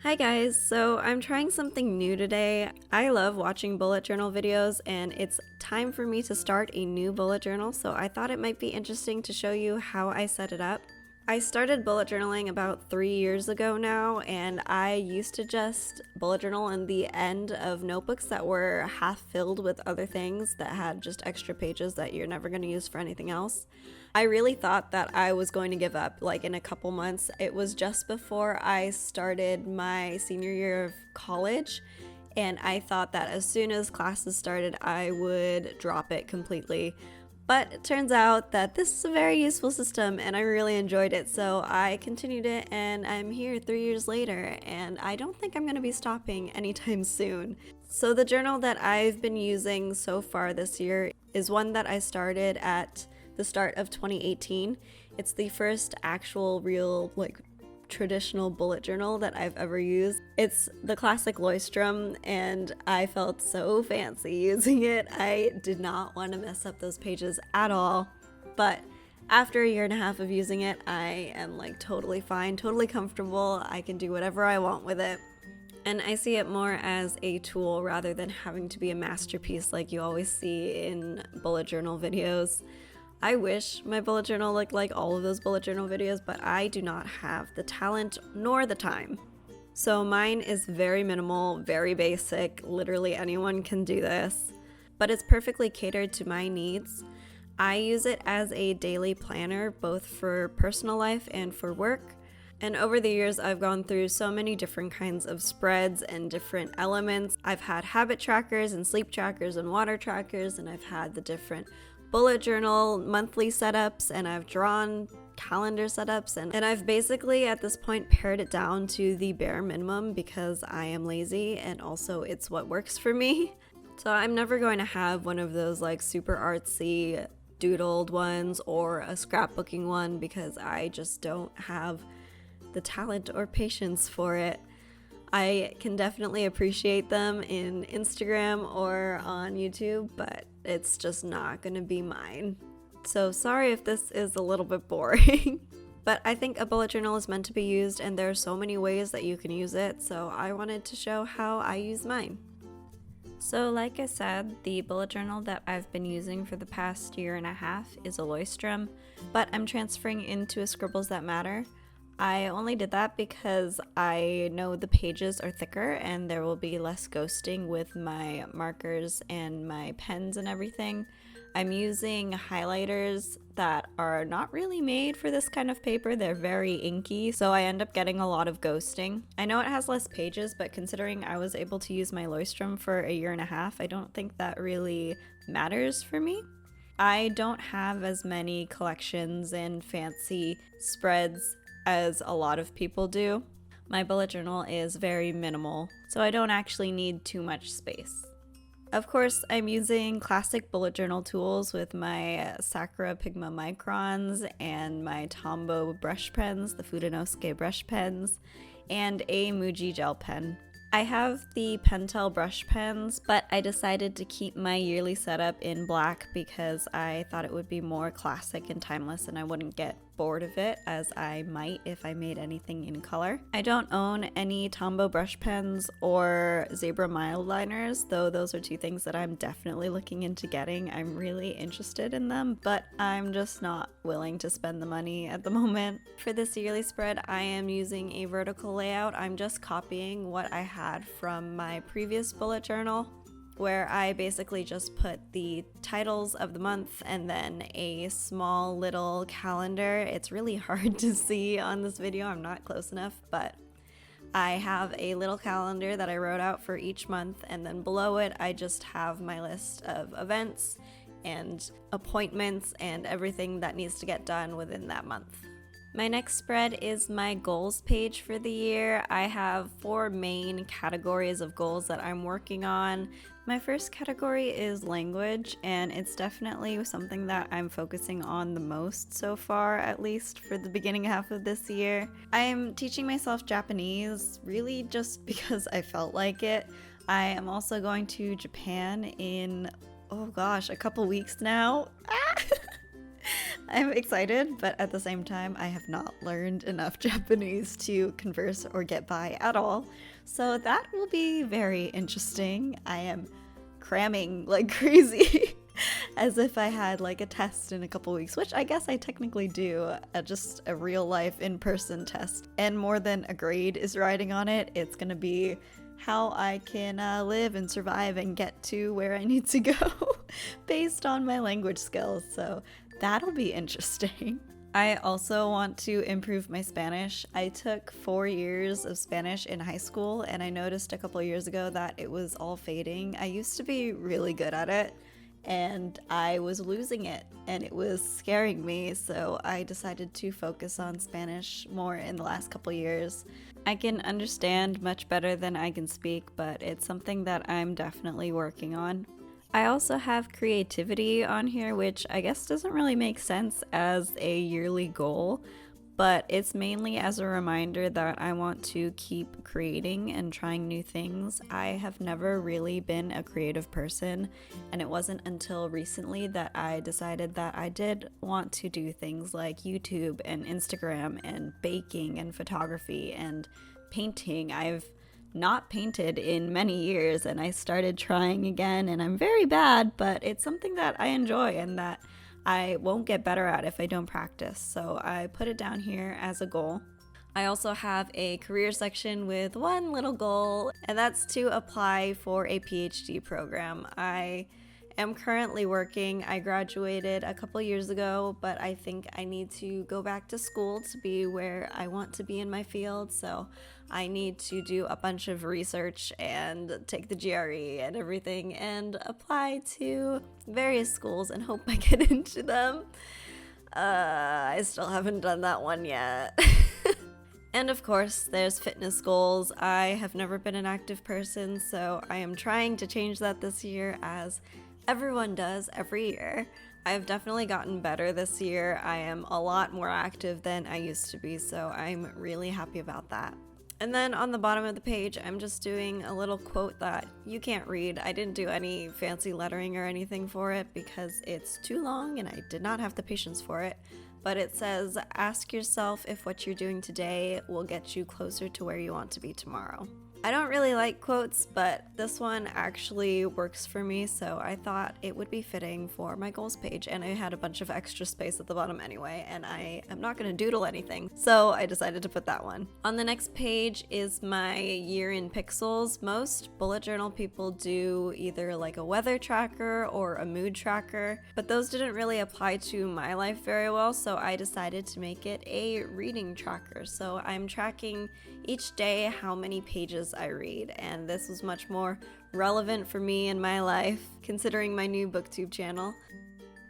Hi guys, so I'm trying something new today. I love watching bullet journal videos and it's time for me to start a new bullet journal, so I thought it might be interesting to show you how I set it up. I started bullet journaling about 3 years ago now, and I used to just bullet journal in the end of notebooks that were half filled with other things that had just extra pages that you're never going to use for anything else. I really thought that I was going to give up like in a couple months. It was just before I started my senior year of college, and I thought that as soon as classes started, I would drop it completely. But it turns out that this is a very useful system and I really enjoyed it, so I continued it and I'm here 3 years later and I don't think I'm going to be stopping anytime soon. So the journal that I've been using so far this year is one that I started at the start of 2018. It's the first actual real traditional bullet journal that I've ever used. It's the classic Leuchtturm and I felt so fancy using it. I did not want to mess up those pages at all, but after a year and a half of using it, I am like totally fine, totally comfortable. I can do whatever I want with it. And I see it more as a tool rather than having to be a masterpiece like you always see in bullet journal videos. I wish my bullet journal looked like all of those bullet journal videos, but I do not have the talent nor the time. So mine is very minimal, very basic, literally anyone can do this, but it's perfectly catered to my needs. I use it as a daily planner, both for personal life and for work. And over the years, I've gone through so many different kinds of spreads and different elements. I've had habit trackers and sleep trackers and water trackers, and I've had the different bullet journal monthly setups, and I've drawn calendar setups, and I've basically at this point pared it down to the bare minimum because I am lazy and also it's what works for me. So I'm never going to have one of those like super artsy doodled ones or a scrapbooking one because I just don't have the talent or patience for it. I can definitely appreciate them in Instagram or on YouTube, but it's just not gonna be mine. So sorry if this is a little bit boring. But I think a bullet journal is meant to be used and there are so many ways that you can use it, so I wanted to show how I use mine. So like I said, the bullet journal that I've been using for the past year and a half is a Leuchtturm, but I'm transferring into a Scribbles That Matter. I only did that because I know the pages are thicker and there will be less ghosting with my markers and my pens and everything. I'm using highlighters that are not really made for this kind of paper. They're very inky, so I end up getting a lot of ghosting. I know it has less pages, but considering I was able to use my Leuchtturm for a year and a half, I don't think that really matters for me. I don't have as many collections and fancy spreads as a lot of people do. My bullet journal is very minimal, so I don't actually need too much space. Of course, I'm using classic bullet journal tools with my Sakura Pigma Microns and my Tombow brush pens, the Fudenosuke brush pens, and a Muji gel pen. I have the Pentel brush pens, but I decided to keep my yearly setup in black because I thought it would be more classic and timeless and I wouldn't get bored of it as I might if I made anything in color. I don't own any Tombow brush pens or Zebra mild liners, though those are two things that I'm definitely looking into getting. I'm really interested in them, but I'm just not willing to spend the money at the moment. For this yearly spread, I am using a vertical layout. I'm just copying what I had from my previous bullet journal, where I basically just put the titles of the month and then a small little calendar. It's really hard to see on this video, I'm not close enough, but I have a little calendar that I wrote out for each month, and then below it I just have my list of events and appointments and everything that needs to get done within that month. My next spread is my goals page for the year. I have 4 main categories of goals that I'm working on. My first category is language, and it's definitely something that I'm focusing on the most so far, at least for the beginning half of this year. I'm teaching myself Japanese really just because I felt like it. I am also going to Japan in, oh gosh, a couple weeks now. I'm excited, but at the same time, I have not learned enough Japanese to converse or get by at all. So that will be very interesting. I am cramming like crazy as if I had like a test in a couple weeks, which I guess I technically do, just a real life in-person test. And more than a grade is riding on it, it's gonna be how I can live and survive and get to where I need to go based on my language skills. So that'll be interesting. I also want to improve my Spanish. I took 4 years of Spanish in high school, and I noticed a couple years ago that it was all fading. I used to be really good at it, and I was losing it, and it was scaring me, so I decided to focus on Spanish more in the last couple years. I can understand much better than I can speak, but it's something that I'm definitely working on. I also have creativity on here, which I guess doesn't really make sense as a yearly goal, but it's mainly as a reminder that I want to keep creating and trying new things. I have never really been a creative person, and it wasn't until recently that I decided that I did want to do things like YouTube and Instagram and baking and photography and painting. I've not painted in many years, and I started trying again, and I'm very bad, but it's something that I enjoy and that I won't get better at if I don't practice, so I put it down here as a goal. I also have a career section with one little goal, and that's to apply for a PhD program. I am currently working. I graduated a couple years ago, but I think I need to go back to school to be where I want to be in my field, so I need to do a bunch of research and take the GRE and everything and apply to various schools and hope I get into them. I still haven't done that one yet. And of course, there's fitness goals. I have never been an active person, so I am trying to change that this year, as everyone does every year. I've definitely gotten better this year. I am a lot more active than I used to be, so I'm really happy about that. And then on the bottom of the page, I'm just doing a little quote that you can't read. I didn't do any fancy lettering or anything for it because it's too long and I did not have the patience for it. But it says, ask yourself if what you're doing today will get you closer to where you want to be tomorrow. I don't really like quotes, but this one actually works for me, so I thought it would be fitting for my goals page, and I had a bunch of extra space at the bottom anyway, and I am not going to doodle anything, so I decided to put that one. On the next page is my year in pixels. Most bullet journal people do either like a weather tracker or a mood tracker, but those didn't really apply to my life very well, so I decided to make it a reading tracker. So I'm tracking each day how many pages I read, and this was much more relevant for me in my life considering my new booktube channel.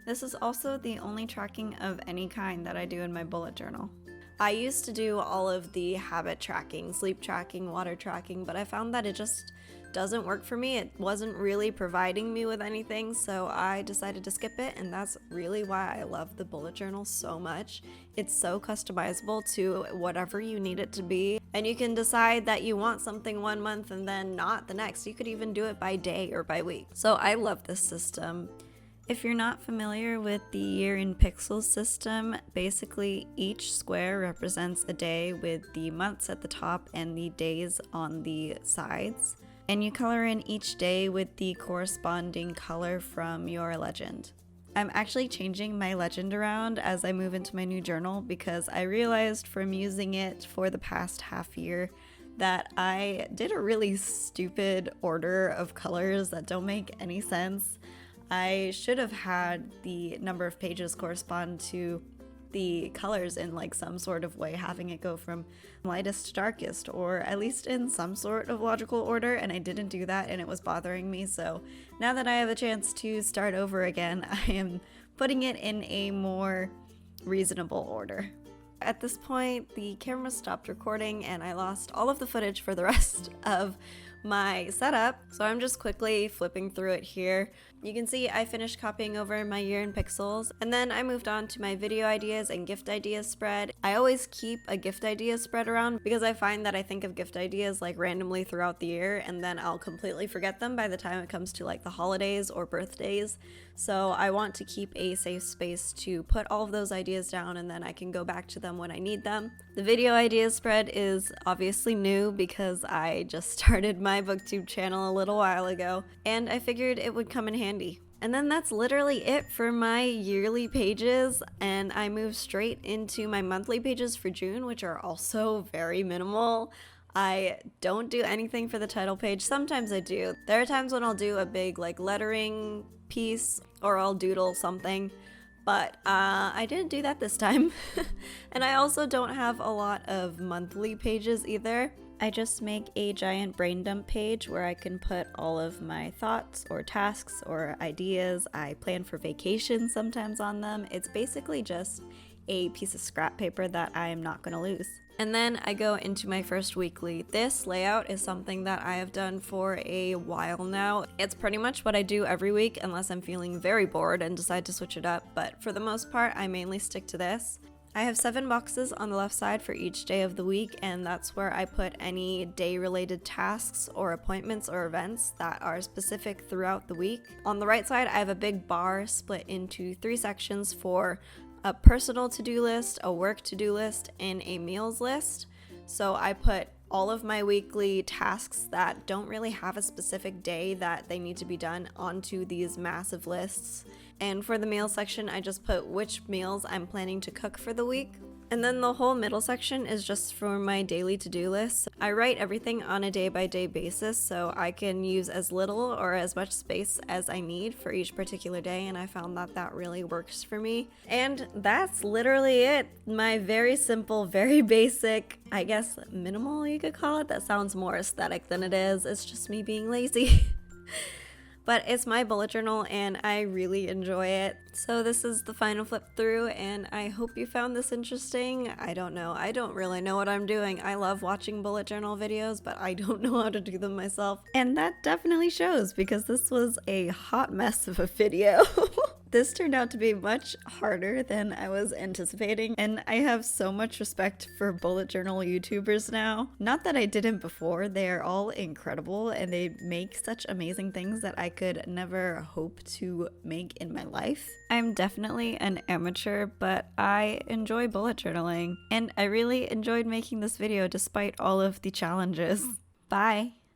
This is also the only tracking of any kind that I do in my bullet journal. I used to do all of the habit tracking, sleep tracking, water tracking, but I found that it just doesn't work for me. It wasn't really providing me with anything, so I decided to skip it, and that's really why I love the bullet journal so much. It's so customizable to whatever you need it to be, and you can decide that you want something one month and then not the next. You could even do it by day or by week. So I love this system. If you're not familiar with the year in pixels system, basically each square represents a day with the months at the top and the days on the sides. And you color in each day with the corresponding color from your legend. I'm actually changing my legend around as I move into my new journal because I realized from using it for the past half year that I did a really stupid order of colors that don't make any sense. I should have had the number of pages correspond to the colors in like some sort of way, having it go from lightest to darkest, or at least in some sort of logical order, and I didn't do that and it was bothering me. So now that I have a chance to start over again, I am putting it in a more reasonable order. At this point, the camera stopped recording and I lost all of the footage for the rest of my setup. So I'm just quickly flipping through it here. You can see I finished copying over my year in pixels, and then I moved on to my video ideas and gift ideas spread. I always keep a gift ideas spread around because I find that I think of gift ideas like randomly throughout the year, and then I'll completely forget them by the time it comes to like the holidays or birthdays. So I want to keep a safe space to put all of those ideas down, and then I can go back to them when I need them. The video ideas spread is obviously new because I just started my booktube channel a little while ago, and I figured it would come in handy. And then that's literally it for my yearly pages, and I move straight into my monthly pages for June, which are also very minimal. I don't do anything for the title page. Sometimes I do. There are times when I'll do a big like lettering piece or I'll doodle something, but I didn't do that this time. And I also don't have a lot of monthly pages either. I just make a giant brain dump page where I can put all of my thoughts or tasks or ideas. I plan for vacations sometimes on them. It's basically just a piece of scrap paper that I am not going to lose. And then I go into my first weekly. This layout is something that I have done for a while now. It's pretty much what I do every week unless I'm feeling very bored and decide to switch it up, but for the most part I mainly stick to this. I have 7 boxes on the left side for each day of the week, and that's where I put any day-related tasks or appointments or events that are specific throughout the week. On the right side, I have a big bar split into 3 sections for a personal to-do list, a work to-do list, and a meals list. So I put all of my weekly tasks that don't really have a specific day that they need to be done onto these massive lists. And for the meal section, I just put which meals I'm planning to cook for the week. And then the whole middle section is just for my daily to-do list. I write everything on a day-by-day basis so I can use as little or as much space as I need for each particular day, and I found that that really works for me. And that's literally it. My very simple, very basic, I guess minimal you could call it. That sounds more aesthetic than it is. It's just me being lazy. But it's my bullet journal and I really enjoy it. So this is the final flip through, and I hope you found this interesting. I don't know. I don't really know what I'm doing. I love watching bullet journal videos, but I don't know how to do them myself. And that definitely shows because this was a hot mess of a video. This turned out to be much harder than I was anticipating, and I have so much respect for bullet journal YouTubers now. Not that I didn't before, they are all incredible and they make such amazing things that I could never hope to make in my life. I'm definitely an amateur, but I enjoy bullet journaling, and I really enjoyed making this video despite all of the challenges. Bye!